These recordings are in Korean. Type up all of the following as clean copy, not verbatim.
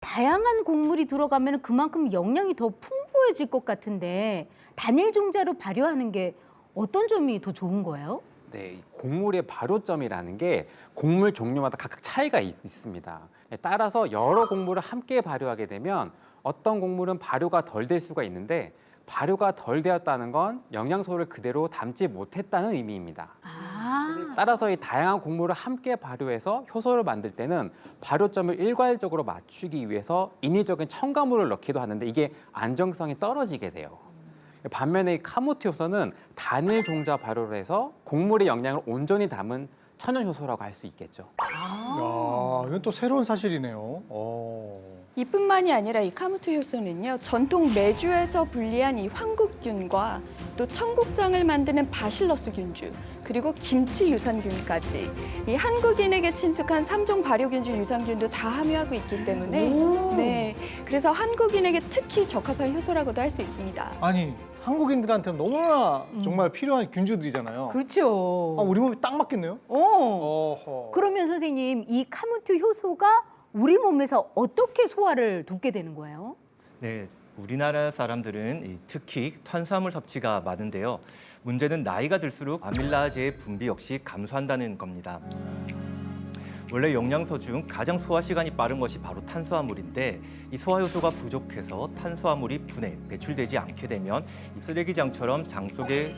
다양한 곡물이 들어가면 그만큼 영양이 더 풍부해질 것 같은데 단일 종자로 발효하는 게 어떤 점이 더 좋은 거예요? 네, 이 곡물의 발효점이라는 게 곡물 종류마다 각각 차이가 있습니다. 따라서 여러 곡물을 함께 발효하게 되면 어떤 곡물은 발효가 덜 될 수가 있는데 발효가 덜 되었다는 건 영양소를 그대로 담지 못했다는 의미입니다. 따라서 이 다양한 곡물을 함께 발효해서 효소를 만들 때는 발효점을 일괄적으로 맞추기 위해서 인위적인 첨가물을 넣기도 하는데 이게 안정성이 떨어지게 돼요. 반면에 이 카모트 효소는 단일 종자 발효를 해서 곡물의 영양을 온전히 담은 천연 효소라고 할 수 있겠죠. 야, 이건 또 새로운 사실이네요. 이뿐만이 아니라 이 카모트 효소는요, 전통 메주에서 분리한 이 황국균과 또 청국장을 만드는 바실러스 균주, 그리고 김치 유산균까지 이 한국인에게 친숙한 3종 발효균주 유산균도 다 함유하고 있기 때문에 네, 그래서 한국인에게 특히 적합한 효소라고도 할 수 있습니다. 아니, 한국인들한테는 너무나 정말 필요한 균주들이잖아요. 그렇죠. 아, 우리 몸에 딱 맞겠네요. 어허. 그러면 선생님, 이 카모트 효소가 우리 몸에서 어떻게 소화를 돕게 되는 거예요? 네, 우리나라 사람들은 특히 탄수화물 섭취가 많은데요. 문제는 나이가 들수록 아밀라제의 분비 역시 감소한다는 겁니다. 원래 영양소 중 가장 소화 시간이 빠른 것이 바로 탄수화물인데 이 소화 효소가 부족해서 탄수화물이 분해, 배출되지 않게 되면 이 쓰레기장처럼 장 속에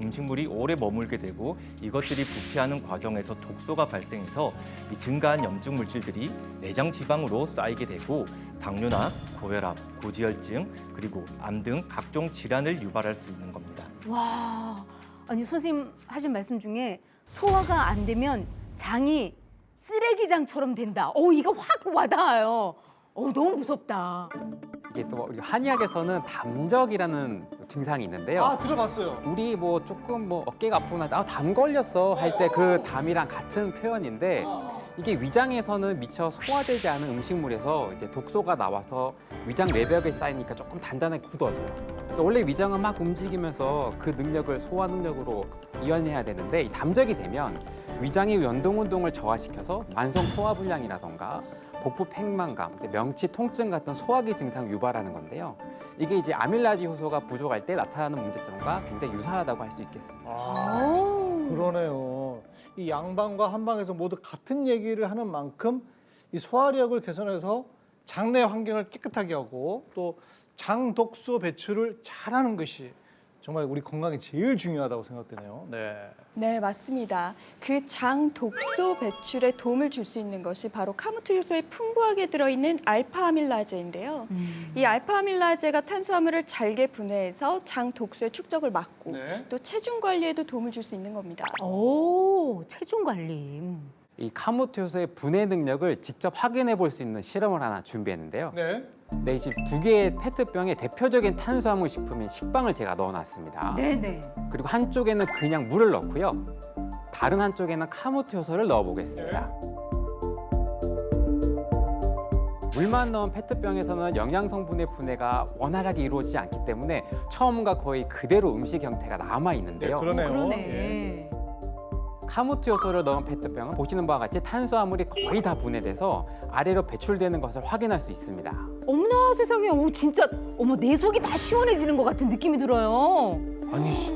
음식물이 오래 머물게 되고 이것들이 부패하는 과정에서 독소가 발생해서 이 증가한 염증 물질들이 내장 지방으로 쌓이게 되고 당뇨나 고혈압, 고지혈증, 그리고 암 등 각종 질환을 유발할 수 있는 겁니다. 와, 아니 선생님 하신 말씀 중에 소화가 안 되면 장이 쓰레기장처럼 된다. 이거 확 와닿아요. 너무 무섭다. 이게 또 우리 한의학에서는 담적이라는 증상이 있는데요. 아, 들어봤어요. 우리 뭐 조금 뭐 어깨가 아프거나 담 걸렸어 할 때 그 담이랑 같은 표현인데 이게 위장에서는 미처 소화되지 않은 음식물에서 이제 독소가 나와서 위장 내벽에 쌓이니까 조금 단단하게 굳어져요. 그러니까 원래 위장은 막 움직이면서 그 능력을 소화 능력으로 이완해야 되는데 이 담적이 되면 위장의 연동 운동을 저하시켜서 만성 소화불량이라던가 복부 팽만감, 명치 통증 같은 소화기 증상 유발하는 건데요. 이게 이제 아밀라제 효소가 부족할 때 나타나는 문제점과 굉장히 유사하다고 할 수 있겠습니다. 그러네요. 이 양방과 한방에서 모두 같은 얘기를 하는 만큼 이 소화력을 개선해서 장내 환경을 깨끗하게 하고 또 장 독소 배출을 잘하는 것이 정말 우리 건강에 제일 중요하다고 생각되네요. 네. 네, 맞습니다. 그 장 독소 배출에 도움을 줄 수 있는 것이 바로 카모트 효소에 풍부하게 들어있는 알파아밀라제인데요. 이 알파아밀라제가 탄수화물을 잘게 분해해서 장 독소의 축적을 막고 네. 또 체중 관리에도 도움을 줄 수 있는 겁니다. 체중 관리. 이 카모트 효소의 분해 능력을 직접 확인해 볼 수 있는 실험을 하나 준비했는데요. 네. 네, 지금 두 개의 페트병에 대표적인 탄수화물 식품인 식빵을 제가 넣어놨습니다. 네네. 그리고 한쪽에는 그냥 물을 넣고요. 다른 한쪽에는 카모트 효소를 넣어보겠습니다. 물만 넣은 페트병에서는 영양 성분의 분해가 원활하게 이루어지지 않기 때문에 처음과 거의 그대로 음식 형태가 남아 있는데요. 그러네요. 그러네. 예. 카모트 효소를 넣은 페트병은 보시는 바와 같이 탄수화물이 거의 다 분해돼서 아래로 배출되는 것을 확인할 수 있습니다. 어머나 세상에, 진짜 내 속이 다 시원해지는 것 같은 느낌이 들어요. 아니,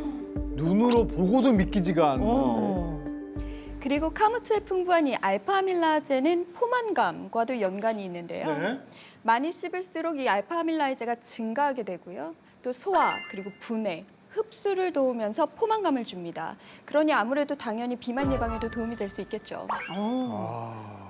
눈으로 보고도 믿기지가 않는데. 그리고 카모트에 풍부한 이 알파아밀라제는 포만감과도 연관이 있는데요. 네. 많이 씹을수록 이 알파아밀라제가 증가하게 되고요. 또 소화, 그리고 분해, 흡수를 도우면서 포만감을 줍니다. 그러니 아무래도 당연히 비만 예방에도 도움이 될 수 있겠죠. 아.